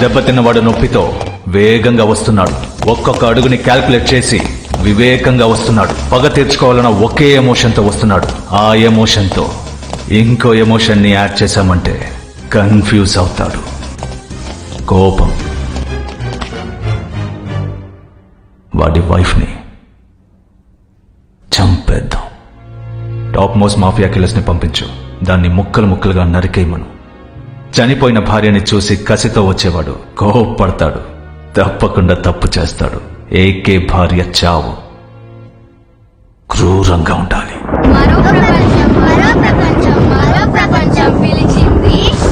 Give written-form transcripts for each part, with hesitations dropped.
దెబ్బతిన్నవాడు నొప్పితో వేగంగా వస్తున్నాడు. ఒక్కొక్క అడుగుని క్యాల్కులేట్ చేసి వివేకంగా వస్తున్నాడు. పగ తీర్చుకోవాలన్న ఒకే ఎమోషన్తో వస్తున్నాడు. ఆ ఎమోషన్తో ఇంకో ఎమోషన్ని యాడ్ చేశామంటే కన్ఫ్యూజ్ అవుతాడు. కోపం. వాడి వైఫ్ని చంపేద్దాం. టాప్ మోస్ట్ మాఫియా కిల్లర్స్ని పంపించు. దాన్ని ముక్కలు ముక్కలుగా నరికేయమను. చనిపోయిన భార్యని చూసి కసితో వచ్చేవాడు కోపడతాడు. తప్పకుండా తప్పు చేస్తాడు. ఏకే భార్య చావు క్రూరంగా ఉండాలి.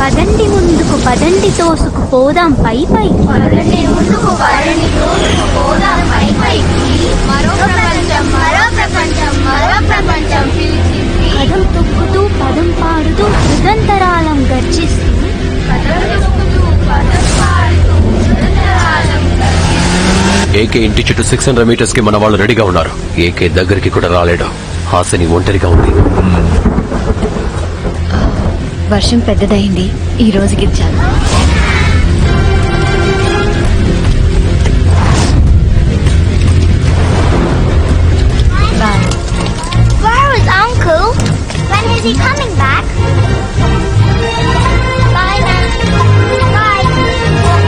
పదండి ముందుకు, పదండి తోసుకు పోదాం పై పై. పదం తొక్కుతూ పదం పాడుతూ నిరంతరాలం గర్జిస్తూ ఏకే ఇంటి చుట్టూ 600 మీటర్స్ కి మన వాళ్ళు రెడీగా ఉన్నారు. ఏకే దగ్గరికి కూడా రాలేడు. హాసిని ఒంటరిగా ఉంది. వర్షం పెద్దదైంది. ఈ రోజుకి చాలు. Where is Uncle? When is he coming back? Bye, Ma'am. Bye. Bye, Ma'am.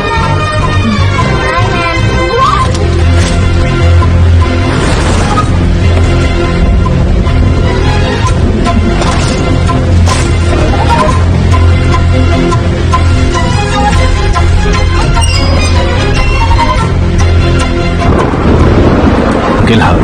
Kill her.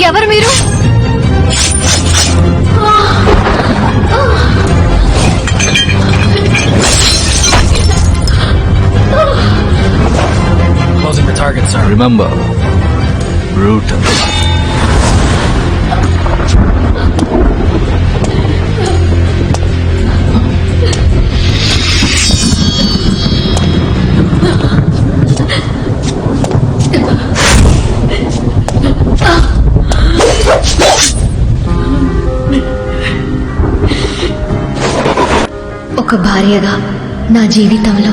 ఎవరు మీరు? Closing the target, sir. Remember, brutal. ఒక భార్యగా నా జీవితంలో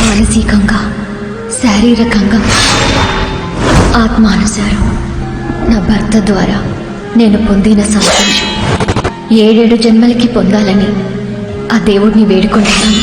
మానసికంగా, శారీరకంగా, ఆత్మానుసారం నా భర్త ద్వారా నేను పొందిన సంతోషం 7 జన్మలకి పొందాలని ఆ దేవుడిని వేడుకుంటున్నాను.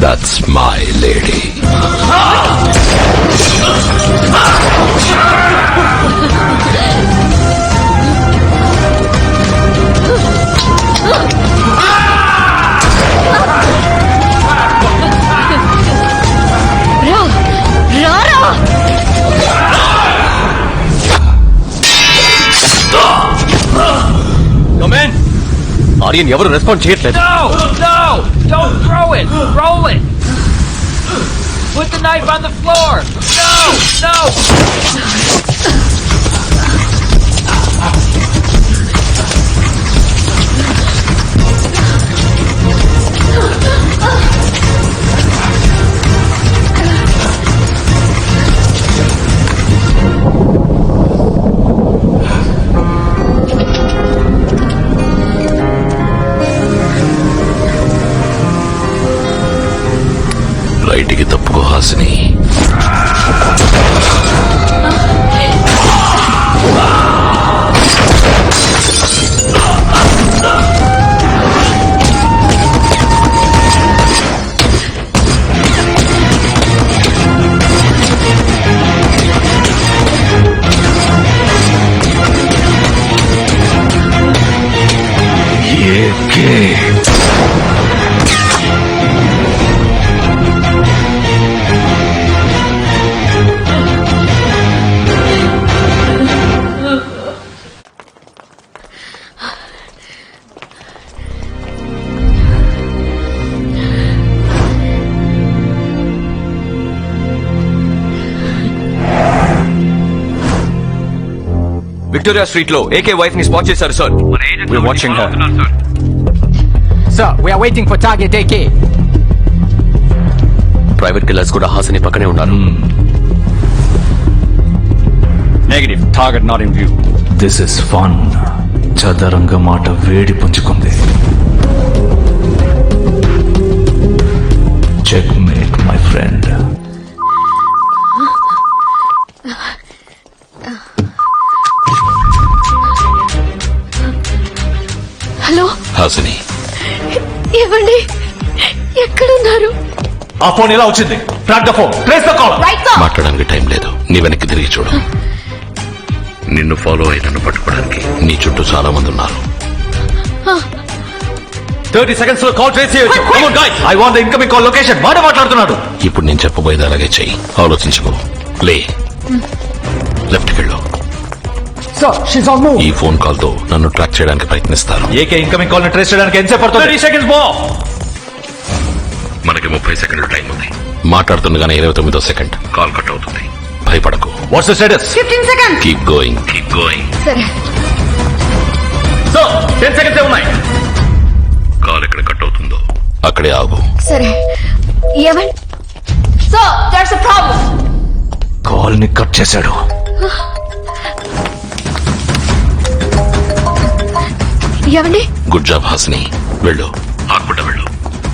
That's my lady. Come in. Aryan ఎవరు రెస్పాండ్ చేయట్లేదు. No! Don't throw it! Roll it! Put the knife on the floor! No! బయటికి తప్పుకో హాసిని. ఏకే విక్టోరియా స్ట్రీట్ లో ఏకే వైఫ్ ని స్పాట్ చేశారు sir. We're watching her. Sir, we are waiting for target AK. Private killers కూడా హాసిని పక్కనే ఉన్నారు. Negative. Target not in view. This is fun. చదరంగ మాట వేడి పుంజుకుంది. Checkmate my friend. Hello, Hasini, ఏవండి, ఎక్కడున్నారు? ఆ ఫోన్ ఎలా వచ్చింది? Track the phone, trace the call. మాట్లాడడానికి టైం లేదు. నీ వెనక్కి తిరిగి చూడు. నిన్ను ఫాలో అయి నన్ను పట్టుకోవడానికి నీ చుట్టూ చాలా మంది ఉన్నారు. 30 seconds లో కాల్ ట్రేస్ చేయొచ్చు. Come on guys, I want the incoming call location. మాట్లాడుతున్నాడు. ఇప్పుడు నేను చెప్పబోయేది అలాగే చెయ్యి. ఆలోచించుకో. లే, లెఫ్ట్కి వెళ్ళు. Sir, she's on move. ఈ ఫోన్ కాల్ తో నన్ను ట్రాక్ చేయడానికి ప్రయత్నిస్తారు. ఏకే ఇన్కమింగ్ కాల్ ని ట్రేస్ చేయడానికి ఎంతసేపు పడుతుంది? 30 seconds more. మనకి 30 సెకండ్ల టైం ఉంది. మాట్లాడుతుండగానే 29వ సెకండ్ కాల్ కట్ అవుతుంది. భయపడకు. What's the status? 15 seconds. Keep going, keep going. సరే. So, 10 seconds ఉన్నాయి. కాల్ ఎక్కడ కట్ అవుతుందో అక్కడే ఆగు. సరే. ఏవండి? So, there's a problem. Call ని కట్ చేశాడు. ఏవండి? Good job Hasini. వెళ్ళు, ఆకుండా వెళ్ళు.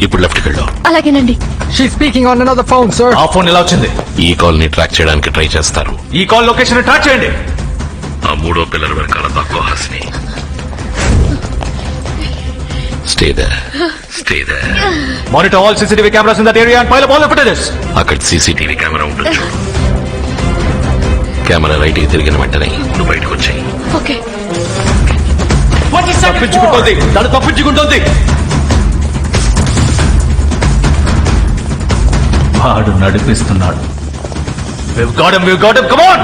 ఇప్పుడు లెఫ్ట్కి వెళ్ళు. అలాగేనండి. She's speaking on another phone, sir. ఆ ఫోన్ ఎలా వచ్చింది? ఈ కాల్ ని ట్రాక్ చేయడానికి ట్రై చేస్తారు. ఈ కాల్ లొకేషన్ ట్రాక్ చేయండి. ఆ మూడో పిల్లర్ వెనకాల తక్కువ Hasini. Stay there, stay there. Monitor all CCTV cameras in that area and pile up all the footages. అక్కడ సీసీటీవీ కెమెరా ఉంటుంది. కెమెరా రైట్కి తిరిగిన వెంటనే నువ్వు బయటకు వచ్చాయి. ఓకే. తప్పించుకుంటోంది, తను తప్పించుకుంటోంది. వాడు నడిపిస్తున్నాడు. We've got him, come on!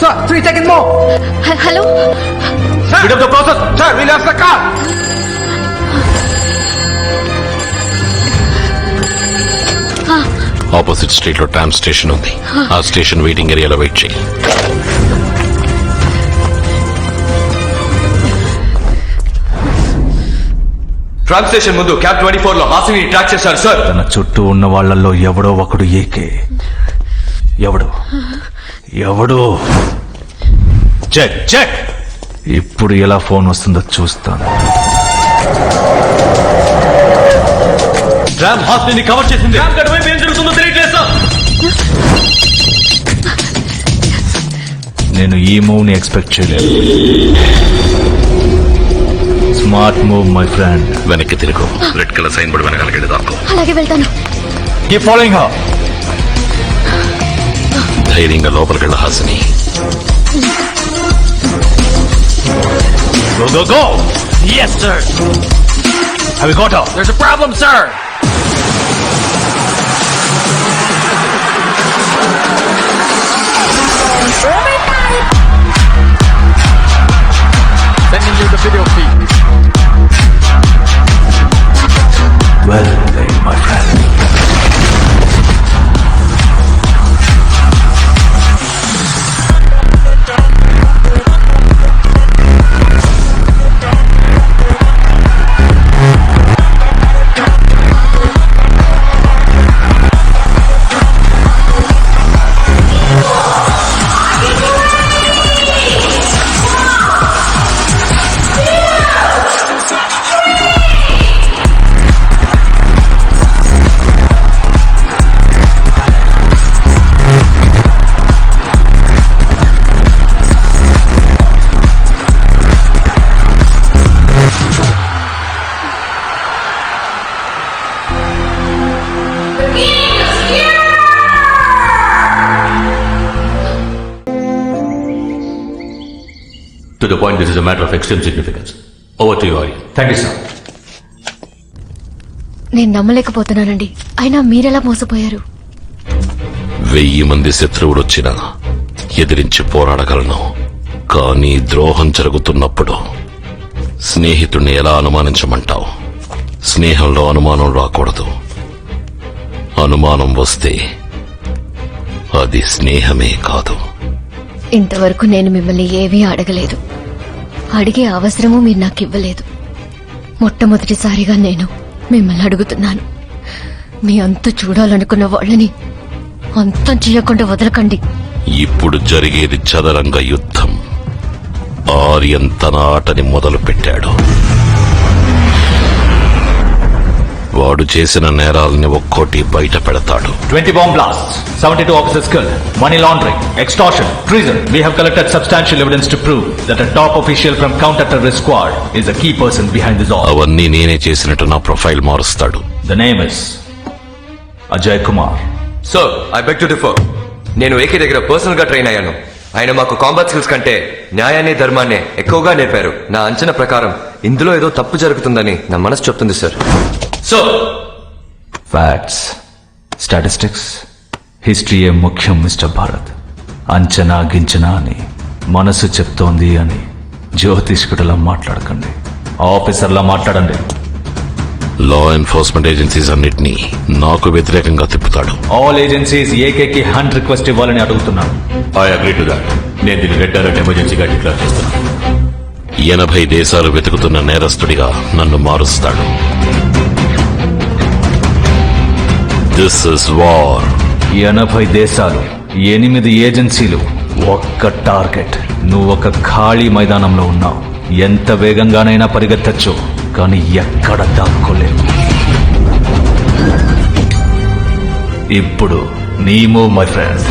Sir, 3 seconds more. Hello. Speed up the process. Sir, we lost the car. Opposite street లో ట్రామ్ స్టేషన్ ఉంది. ఆ స్టేషన్ వెయిటింగ్ ఏరియాలో వెయిట్ చేయి. ట్రామ్ స్టేషన్ ముందు క్యాబ్ 24 లో హాసిని ట్రాక్ చేశారు సార్. తన చుట్టూ ఉన్న వాళ్ళల్లో ఎవడో ఒకడు ఏకే. ఎవడు? Check check. ఇప్పుడు ఎలా ఫోన్ వస్తుందో చూస్తాను. ట్రామ్ హాస్పిటల్ కవర్ చేసింది. ఏం జరుగుతుందో తెలియట్లేదు సార్. నేను ఈ మూవ్ ని ఎక్స్పెక్ట్ చేయలేదు. Smart move my friend. వెనక్కి తిరుగు. రెడ్ కలర్ సైన్ బోర్డు వెనకాలకి వెళ్ళి దాక్కో. అలాగే వెళ్తాను. Keep following her. ధైర్యంగా లోపలికి వెళ్ళ Hasini. Go, go, go! Yes, sir! Have you got her? There's a problem, sir. Sending you the video feed. Well played, my friend. To the point, this is a matter of extreme significance. Over to you, Arya. Thank you sir. నేను నమ్మలేకపోతున్నానండి. అయినా మీరెలా మోసపోయారు? 1000 మంది శత్రువులొచ్చినా ఎదిరించి పోరాడగలను. కానీ ద్రోహం జరుగుతున్నప్పుడు స్నేహితుణ్ణి ఎలా అనుమానించమంటావు? స్నేహంలో అనుమానం రాకూడదు. అనుమానం వస్తే అది స్నేహమే కాదు. ఇంతవరకు నేను మిమ్మల్ని ఏమీ అడగలేదు. అడిగే అవసరము మీరు నాకు ఇవ్వలేదు. మొట్టమొదటిసారిగా నేను మిమ్మల్ని అడుగుతున్నాను. మీ అంతు చూడాలనుకున్న వాళ్ళని అంతం చేయకుండా వదలకండి. ఇప్పుడు జరిగేది చదరంగ యుద్ధం. ఆర్యన్ తన ఆటని మొదలు పెట్టాడు. వాడు చేసిన నేరాలని ఒక్కోటి బయట పెడతాడు. 20 bomb blasts, 72 officers killed, money laundering, extortion, treason. We have collected substantial evidence to prove that a top official from counter-terrorist squad is a key person behind this all. అవన్నీ నేనే చేసినట్టు నా ప్రొఫైల్ మారుస్తాడు. The name is Ajay Kumar. Sir, I beg to differ. నేను AK దగ్గర personal గా train అయ్యాను. ఆయన మాకు కాంబాట్ స్కిల్స్ కంటే న్యాయాన్ని ధర్మాన్ని ఎక్కువగా నేర్పారు. నా అంచనా ప్రకారం ఇందులో ఏదో తప్పు జరుగుతుందని నా మనసు చెప్తుంది సార్. సో ఫ్యాక్ట్స్, స్టాటిస్టిక్స్, హిస్టరీయే ముఖ్యం మిస్టర్ భారత్. అంచనా గించనా అని మనసు చెప్తోంది అని జ్యోతిష్కుడిలా మాట్లాడకండి. ఆఫీసర్లా మాట్లాడండి. లా ఎన్ఫోర్స్మెంట్ ఏజెన్సీస్ అన్నిటినీ నాకు వ్యతిరేకంగా తిప్పుతాడు. ఆల్ ఏజెన్సీస్ ఏకేకి హ్యాండ్ రిక్వెస్ట్ ఇవ్వాలని అడుగుతున్నాను. I agree to that. నేను దీన్ని రెడ్ అలర్ట్ ఎమర్జెన్సీగా డిక్లేర్ చేస్తున్నాను. 80 దేశాలు వెతుకుతున్న నేరస్తుడిగా నన్ను మారుస్తాడు. This is war. 80 దేశాలు, 8 ఏజెన్సీలు, ఒక్క టార్గెట్. నువ్వు ఒక ఖాళీ మైదానంలో ఉన్నావు. ఎంత వేగంగానైనా పరిగెత్తచ్చు, కానీ ఎక్కడ దాక్కోలేవు. ఇప్పుడు నీ మూవ్ మై ఫ్రెండ్.